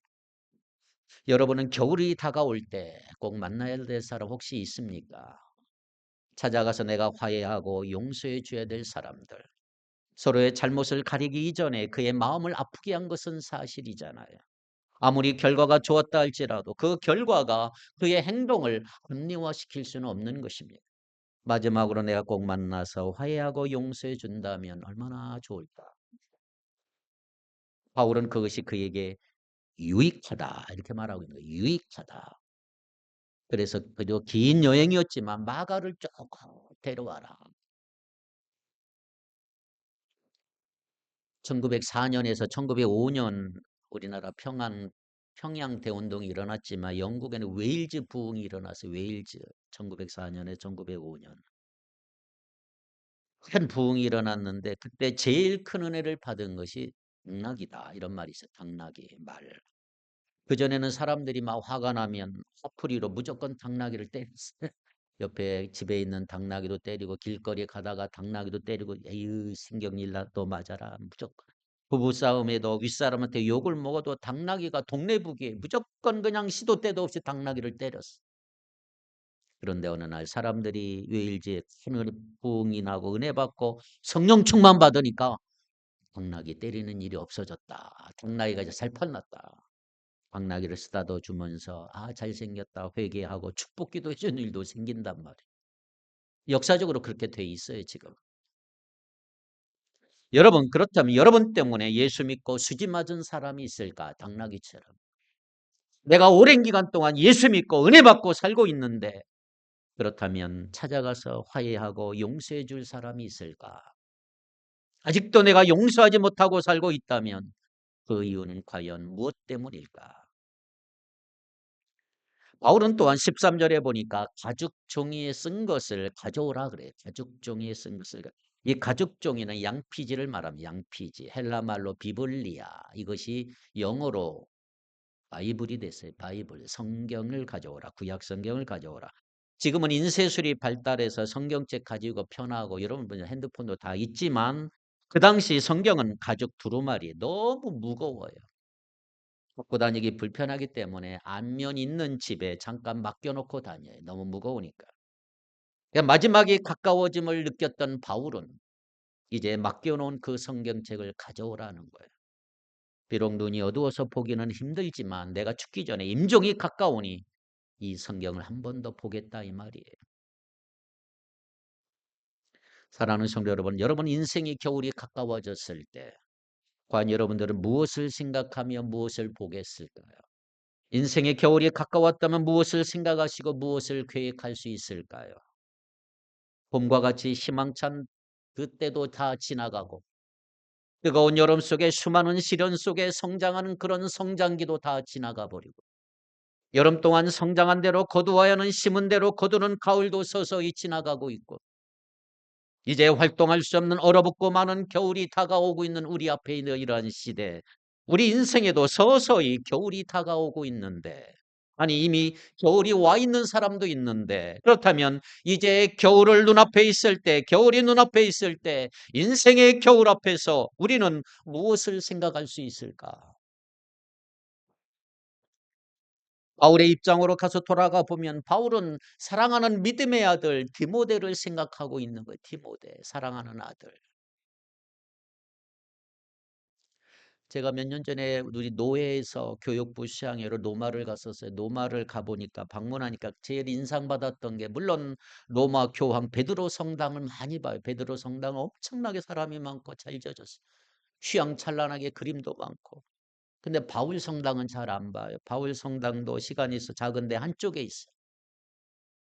여러분은 겨울이 다가올 때 꼭 만나야 될 사람 혹시 있습니까? 찾아가서 내가 화해하고 용서해 줘야 될 사람들. 서로의 잘못을 가리기 이전에 그의 마음을 아프게 한 것은 사실이잖아요. 아무리 결과가 좋았다 할지라도 그 결과가 그의 행동을 합리화시킬 수는 없는 것입니다. 마지막으로 내가 꼭 만나서 화해하고 용서해 준다면 얼마나 좋을까. 바울은 그것이 그에게 유익하다 이렇게 말하고 있는 거예요. 유익하다. 그래서 그저 긴 여행이었지만 마가를 조금 데려와라. 1904년에서 1905년 우리나라 평양 대운동이 일어났지만 영국에는 웨일즈 부흥이 일어났어요. 웨일즈 1904년에 1905년 큰 부흥이 일어났는데 그때 제일 큰 은혜를 받은 것이 당나귀다 이런 말이 있어요. 당나귀 말. 그전에는 사람들이 막 화가 나면 화풀이로 무조건 당나귀를 때렸어요. 옆에 집에 있는 당나귀도 때리고 길거리에 가다가 당나귀도 때리고 에휴 신경일나 또 맞아라 무조건. 부부싸움에도 윗사람한테 욕을 먹어도 당나귀가 동네 북이 무조건 그냥 시도 때도 없이 당나귀를 때렸어. 그런데 어느 날 사람들이 웨일즈에 큰 부흥이 나고 은혜 받고 성령 충만 받으니까 당나귀 때리는 일이 없어졌다. 당나귀가 이제 살판났다. 당나귀를 쓰다듬어 주면서 아 잘생겼다 회개하고 축복기도 해주는 일도 생긴단 말이에요. 역사적으로 그렇게 돼 있어요 지금. 여러분 그렇다면 여러분 때문에 예수 믿고 수지 맞은 사람이 있을까? 당나귀처럼. 내가 오랜 기간 동안 예수 믿고 은혜 받고 살고 있는데 그렇다면 찾아가서 화해하고 용서해 줄 사람이 있을까? 아직도 내가 용서하지 못하고 살고 있다면 그 이유는 과연 무엇 때문일까? 바울은 또한 13절에 보니까 가죽 종이에 쓴 것을 가져오라 그래요. 가죽 종이에 쓴 것을. 이 가죽 종이는 양피지를 말합니다. 양피지. 헬라 말로 비블리아. 이것이 영어로 바이블이 됐어요. 바이블. 성경을 가져오라. 구약 성경을 가져오라. 지금은 인쇄술이 발달해서 성경책 가지고 편하고 여러분 핸드폰도 다 있지만 그 당시 성경은 가죽 두루마리 너무 무거워요. 갖고 다니기 불편하기 때문에 안면 있는 집에 잠깐 맡겨놓고 다녀요. 너무 무거우니까. 그러니까 마지막에 가까워짐을 느꼈던 바울은 이제 맡겨놓은 그 성경책을 가져오라는 거예요. 비록 눈이 어두워서 보기는 힘들지만 내가 죽기 전에 임종이 가까우니 이 성경을 한 번 더 보겠다 이 말이에요. 사랑하는 성도 여러분, 여러분 인생의 겨울이 가까워졌을 때 과연 여러분들은 무엇을 생각하며 무엇을 보겠을까요? 인생의 겨울이 가까웠다면 무엇을 생각하시고 무엇을 계획할 수 있을까요? 봄과 같이 희망찬 그때도 다 지나가고 뜨거운 여름 속에 수많은 시련 속에 성장하는 그런 성장기도 다 지나가 버리고 여름 동안 성장한 대로 거두어야 하는 심은 대로 거두는 가을도 서서히 지나가고 있고 이제 활동할 수 없는 얼어붙고 많은 겨울이 다가오고 있는 우리 앞에 있는 이러한 시대, 우리 인생에도 서서히 겨울이 다가오고 있는데, 아니 이미 겨울이 와 있는 사람도 있는데, 그렇다면 이제 겨울을 눈앞에 있을 때, 겨울이 눈앞에 있을 때 인생의 겨울 앞에서 우리는 무엇을 생각할 수 있을까? 바울의 입장으로 가서 돌아가 보면 바울은 사랑하는 믿음의 아들 디모데를 생각하고 있는 거예요. 디모데, 사랑하는 아들. 제가 몇 년 전에 우리 노회에서 교육부 수양회로 로마를 갔었어요. 로마를 가보니까 방문하니까 제일 인상받았던 게 물론 로마 교황 베드로 성당을 많이 봐요. 베드로 성당 엄청나게 사람이 많고 잘 지어졌어요. 휘황찬란하게 그림도 많고. 근데 바울 성당은 잘 안 봐요. 바울 성당도 시간이 있어 작은데 한쪽에 있어요.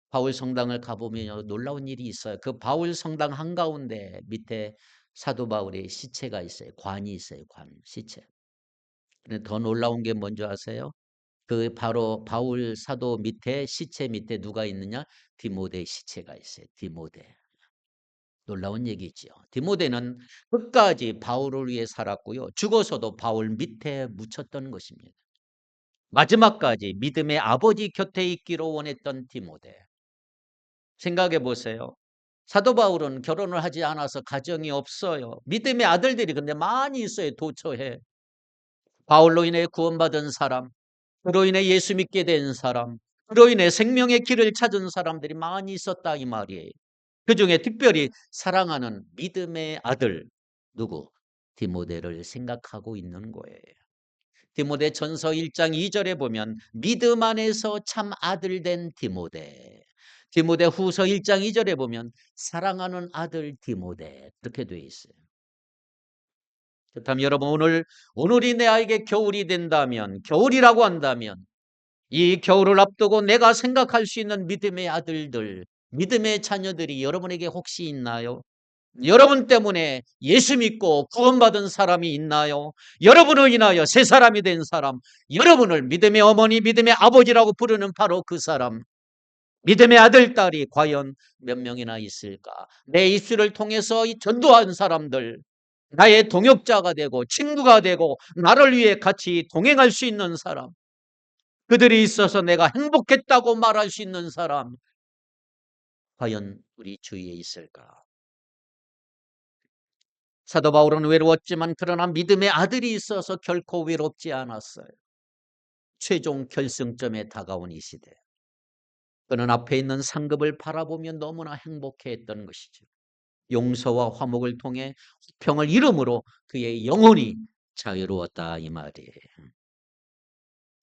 바울 성당을 가보면 놀라운 일이 있어요. 그 바울 성당 한가운데 밑에 사도 바울의 시체가 있어요. 관이 있어요. 관, 시체. 근데 더 놀라운 게 뭔지 아세요? 그 바로 바울 사도 밑에 시체 밑에 누가 있느냐? 디모데 시체가 있어요. 디모데. 놀라운 얘기죠. 디모데는 끝까지 바울을 위해 살았고요. 죽어서도 바울 밑에 묻혔던 것입니다. 마지막까지 믿음의 아버지 곁에 있기로 원했던 디모데. 생각해 보세요. 사도 바울은 결혼을 하지 않아서 가정이 없어요. 믿음의 아들들이 근데 많이 있어요. 도처에. 바울로 인해 구원받은 사람, 그로 인해 예수 믿게 된 사람, 그로 인해 생명의 길을 찾은 사람들이 많이 있었다 이 말이에요. 그중에 특별히 사랑하는 믿음의 아들 누구? 디모데를 생각하고 있는 거예요. 디모데 전서 1장 2절에 보면 믿음 안에서 참 아들 된 디모데. 디모데 후서 1장 2절에 보면 사랑하는 아들 디모데 그렇게 되어 있어요. 그렇다면 여러분 오늘이 내아에게 겨울이 된다면 겨울이라고 한다면 이 겨울을 앞두고 내가 생각할 수 있는 믿음의 아들들, 믿음의 자녀들이 여러분에게 혹시 있나요? 여러분 때문에 예수 믿고 구원받은 사람이 있나요? 여러분을 인하여 새 사람이 된 사람, 여러분을 믿음의 어머니, 믿음의 아버지라고 부르는 바로 그 사람, 믿음의 아들, 딸이 과연 몇 명이나 있을까? 내 입술을 통해서 이 전도한 사람들, 나의 동역자가 되고 친구가 되고 나를 위해 같이 동행할 수 있는 사람, 그들이 있어서 내가 행복했다고 말할 수 있는 사람 과연 우리 주위에 있을까? 사도 바울은 외로웠지만 그러나 믿음의 아들이 있어서 결코 외롭지 않았어요. 최종 결승점에 다가온 이 시대. 그는 앞에 있는 상급을 바라보며 너무나 행복해했던 것이죠. 용서와 화목을 통해 화평을 이름으로 그의 영혼이 자유로웠다 이 말이에요.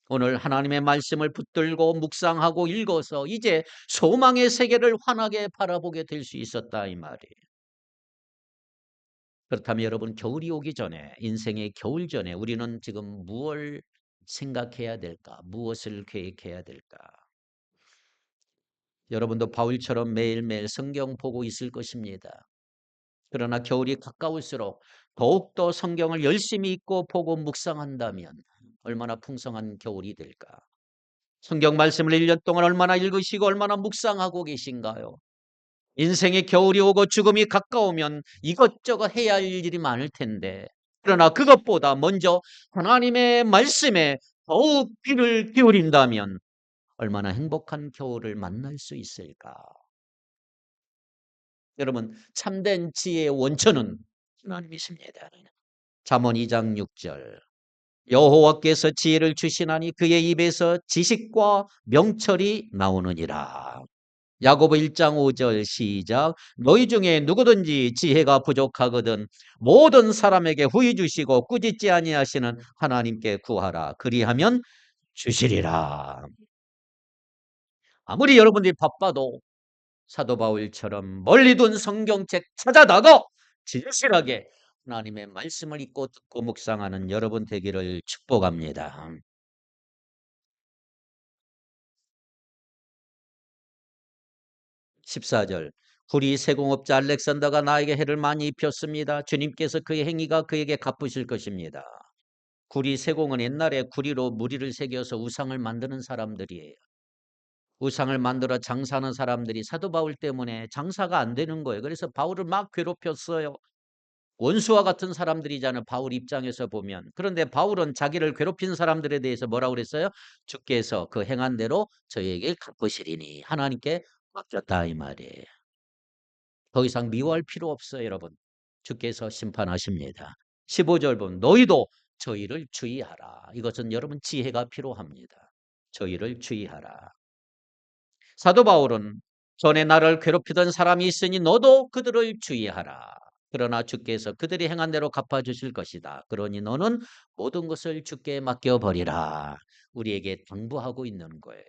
오늘 하나님의 말씀을 붙들고 묵상하고 읽어서 이제 소망의 세계를 환하게 바라보게 될 수 있었다 이 말이에요. 그렇다면 여러분 겨울이 오기 전에 인생의 겨울 전에 우리는 지금 무엇을 생각해야 될까? 무엇을 계획해야 될까? 여러분도 바울처럼 매일매일 성경 보고 있을 것입니다. 그러나 겨울이 가까울수록 더욱더 성경을 열심히 읽고 보고 묵상한다면 얼마나 풍성한 겨울이 될까? 성경 말씀을 1년 동안 얼마나 읽으시고 얼마나 묵상하고 계신가요? 인생의 겨울이 오고 죽음이 가까우면 이것저것 해야 할 일이 많을 텐데 그러나 그것보다 먼저 하나님의 말씀에 더욱 귀를 기울인다면 얼마나 행복한 겨울을 만날 수 있을까? 여러분 참된 지혜의 원천은 하나님이십니다. 잠언 2장 6절 여호와께서 지혜를 주시나니 그의 입에서 지식과 명철이 나오느니라. 야고보 1장 5절 시작 너희 중에 누구든지 지혜가 부족하거든 모든 사람에게 후히 주시고 꾸짖지 아니하시는 하나님께 구하라 그리하면 주시리라. 아무리 여러분들이 바빠도 사도 바울처럼 멀리 둔 성경책 찾아다가 진실하게 하나님의 말씀을 읽고 듣고 묵상하는 여러분 되기를 축복합니다. 14절. 구리 세공업자 알렉산더가 나에게 해를 많이 입혔습니다. 주님께서 그의 행위가 그에게 갚으실 것입니다. 구리 세공은 옛날에 구리로 무리를 새겨서 우상을 만드는 사람들이에요. 우상을 만들어 장사하는 사람들이 사도 바울 때문에 장사가 안 되는 거예요. 그래서 바울을 막 괴롭혔어요. 원수와 같은 사람들이잖아요. 바울 입장에서 보면. 그런데 바울은 자기를 괴롭힌 사람들에 대해서 뭐라고 그랬어요? 주께서 그 행한 대로 저에게 갚으시리니 하나님께 맡겼다 이 말이에요. 더 이상 미워할 필요 없어요, 여러분. 주께서 심판하십니다. 15절 보면 너희도 저희를 주의하라. 이것은 여러분 지혜가 필요합니다. 저희를 주의하라. 사도 바울은 전에 나를 괴롭히던 사람이 있으니 너도 그들을 주의하라. 그러나 주께서 그들이 행한 대로 갚아주실 것이다. 그러니 너는 모든 것을 주께 맡겨버리라. 우리에게 당부하고 있는 거예요.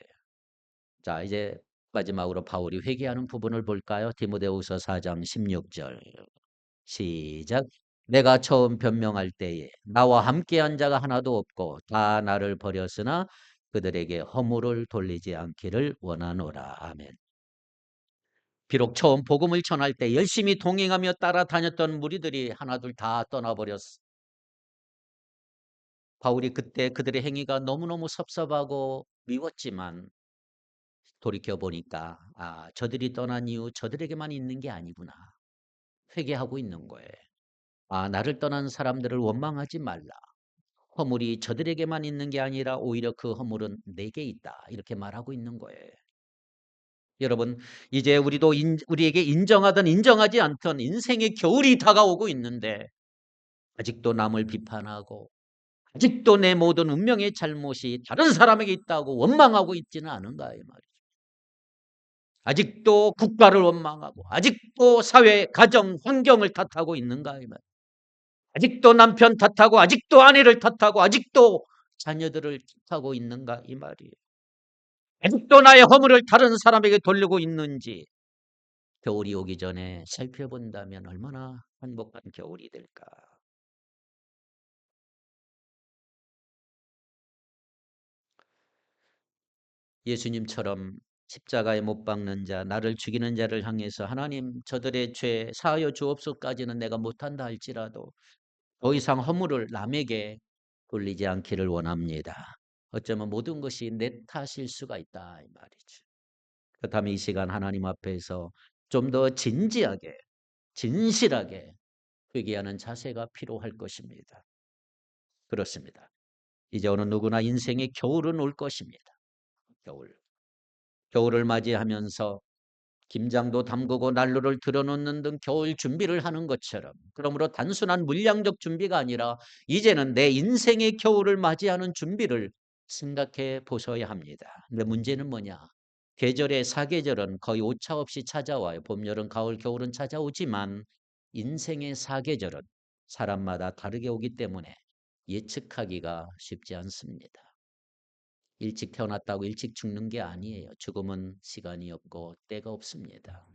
자, 이제 마지막으로 바울이 회개하는 부분을 볼까요? 디모데후서 4장 16절. 시작. 내가 처음 변명할 때에 나와 함께한 자가 하나도 없고 다 나를 버렸으나 그들에게 허물을 돌리지 않기를 원하노라. 아멘. 비록 처음 복음을 전할 때 열심히 동행하며 따라다녔던 무리들이 하나둘 다 떠나버렸어. 바울이 그때 그들의 행위가 너무너무 섭섭하고 미웠지만 돌이켜보니까 저들이 떠난 이유 저들에게만 있는 게 아니구나. 회개하고 있는 거예요. 나를 떠난 사람들을 원망하지 말라. 허물이 저들에게만 있는 게 아니라 오히려 그 허물은 내게 있다. 이렇게 말하고 있는 거예요. 여러분, 이제 우리도 우리에게 인정하든 인정하지 않든 인생의 겨울이 다가오고 있는데 아직도 남을 비판하고 아직도 내 모든 운명의 잘못이 다른 사람에게 있다고 원망하고 있지는 않은가 이 말이죠. 아직도 국가를 원망하고 아직도 사회, 가정, 환경을 탓하고 있는가 이 말이죠. 아직도 남편 탓하고 아직도 아내를 탓하고 아직도 자녀들을 탓하고 있는가 이 말이에요. 아직도 나의 허물을 다른 사람에게 돌리고 있는지 겨울이 오기 전에 살펴본다면 얼마나 행복한 겨울이 될까. 예수님처럼 십자가에 못 박는 자, 나를 죽이는 자를 향해서 하나님 저들의 죄 사하여 주옵소까지는 내가 못한다 할지라도 더 이상 허물을 남에게 돌리지 않기를 원합니다. 어쩌면 모든 것이 내 탓일 수가 있다 이 말이죠. 그렇다면 이 시간 하나님 앞에서 좀 더 진지하게 진실하게 회개하는 자세가 필요할 것입니다. 그렇습니다. 이제 어느 누구나 인생의 겨울은 올 것입니다. 겨울. 겨울을 맞이하면서 김장도 담그고 난로를 들여놓는 등 겨울 준비를 하는 것처럼 그러므로 단순한 물량적 준비가 아니라 이제는 내 인생의 겨울을 맞이하는 준비를 생각해 보셔야 합니다. 근데 문제는 뭐냐? 계절의 사계절은 거의 오차없이 찾아와요. 봄, 여름, 가을, 겨울은 찾아오지만 인생의 사계절은 사람마다 다르게 오기 때문에 예측하기가 쉽지 않습니다. 일찍 태어났다고 일찍 죽는 게 아니에요. 죽음은 시간이 없고 때가 없습니다.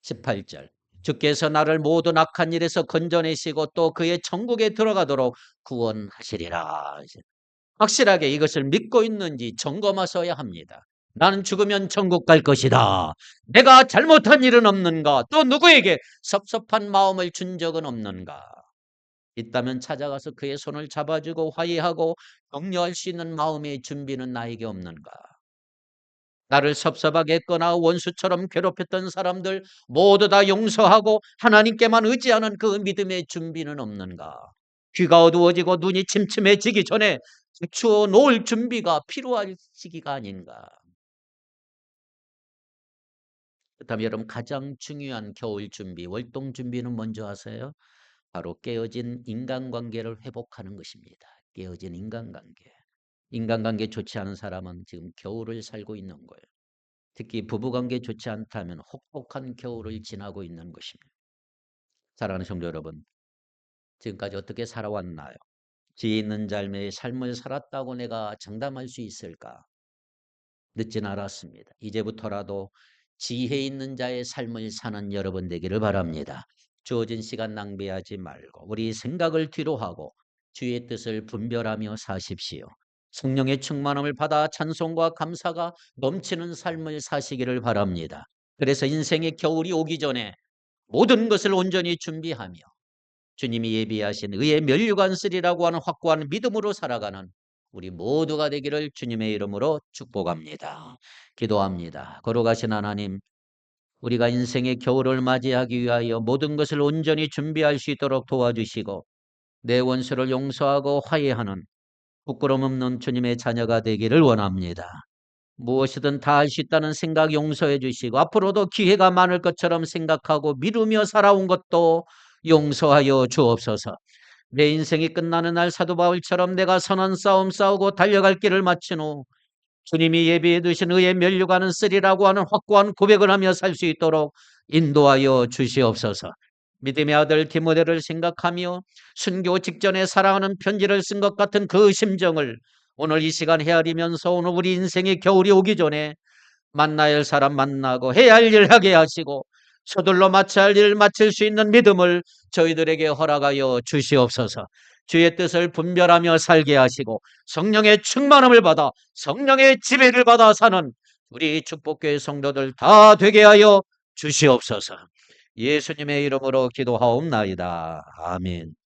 18절. 주께서 나를 모든 악한 일에서 건져내시고 또 그의 천국에 들어가도록 구원하시리라. 확실하게 이것을 믿고 있는지 점검하셔야 합니다. 나는 죽으면 천국 갈 것이다. 내가 잘못한 일은 없는가? 또 누구에게 섭섭한 마음을 준 적은 없는가? 있다면 찾아가서 그의 손을 잡아주고 화해하고 격려할 수 있는 마음의 준비는 나에게 없는가? 나를 섭섭하게 했거나 원수처럼 괴롭혔던 사람들 모두 다 용서하고 하나님께만 의지하는 그 믿음의 준비는 없는가? 귀가 어두워지고 눈이 침침해지기 전에 추워 놓을 준비가 필요할 시기가 아닌가? 그렇다면 여러분 가장 중요한 겨울 준비, 월동 준비는 먼저 하세요. 바로 깨어진 인간관계를 회복하는 것입니다. 깨어진 인간관계. 인간관계 좋지 않은 사람은 지금 겨울을 살고 있는 거예요. 특히 부부관계 좋지 않다면 혹독한 겨울을 지나고 있는 것입니다. 사랑하는 성도 여러분, 지금까지 어떻게 살아왔나요? 지혜 있는 삶을 살았다고 내가 장담할 수 있을까? 늦진 않았습니다. 이제부터라도 지혜 있는 자의 삶을 사는 여러분 되기를 바랍니다. 주어진 시간 낭비하지 말고 우리 생각을 뒤로 하고 주의 뜻을 분별하며 사십시오. 성령의 충만함을 받아 찬송과 감사가 넘치는 삶을 사시기를 바랍니다. 그래서 인생의 겨울이 오기 전에 모든 것을 온전히 준비하며 주님이 예비하신 의의 면류관 쓰리라고 하는 확고한 믿음으로 살아가는 우리 모두가 되기를 주님의 이름으로 축복합니다. 기도합니다. 거룩하신 하나님, 우리가 인생의 겨울을 맞이하기 위하여 모든 것을 온전히 준비할 수 있도록 도와주시고 내 원수를 용서하고 화해하는 부끄럼 없는 주님의 자녀가 되기를 원합니다. 무엇이든 다 할 수 있다는 생각 용서해 주시고 앞으로도 기회가 많을 것처럼 생각하고 미루며 살아온 것도 용서하여 주옵소서. 내 인생이 끝나는 날 사도 바울처럼 내가 선한 싸움 싸우고 달려갈 길을 마친 후 주님이 예비해 두신 의의 면류관은 쓰리라고 하는 확고한 고백을 하며 살 수 있도록 인도하여 주시옵소서. 믿음의 아들 디모데를 생각하며 순교 직전에 사랑하는 편지를 쓴 것 같은 그 심정을 오늘 이 시간 헤아리면서 오늘 우리 인생의 겨울이 오기 전에 만나야 할 사람 만나고 해야 할 일 하게 하시고 서둘러 마쳐야 할 일 마칠 수 있는 믿음을 저희들에게 허락하여 주시옵소서. 주의 뜻을 분별하며 살게 하시고 성령의 충만함을 받아 성령의 지배를 받아 사는 우리 축복교회 성도들 다 되게 하여 주시옵소서. 예수님의 이름으로 기도하옵나이다. 아멘.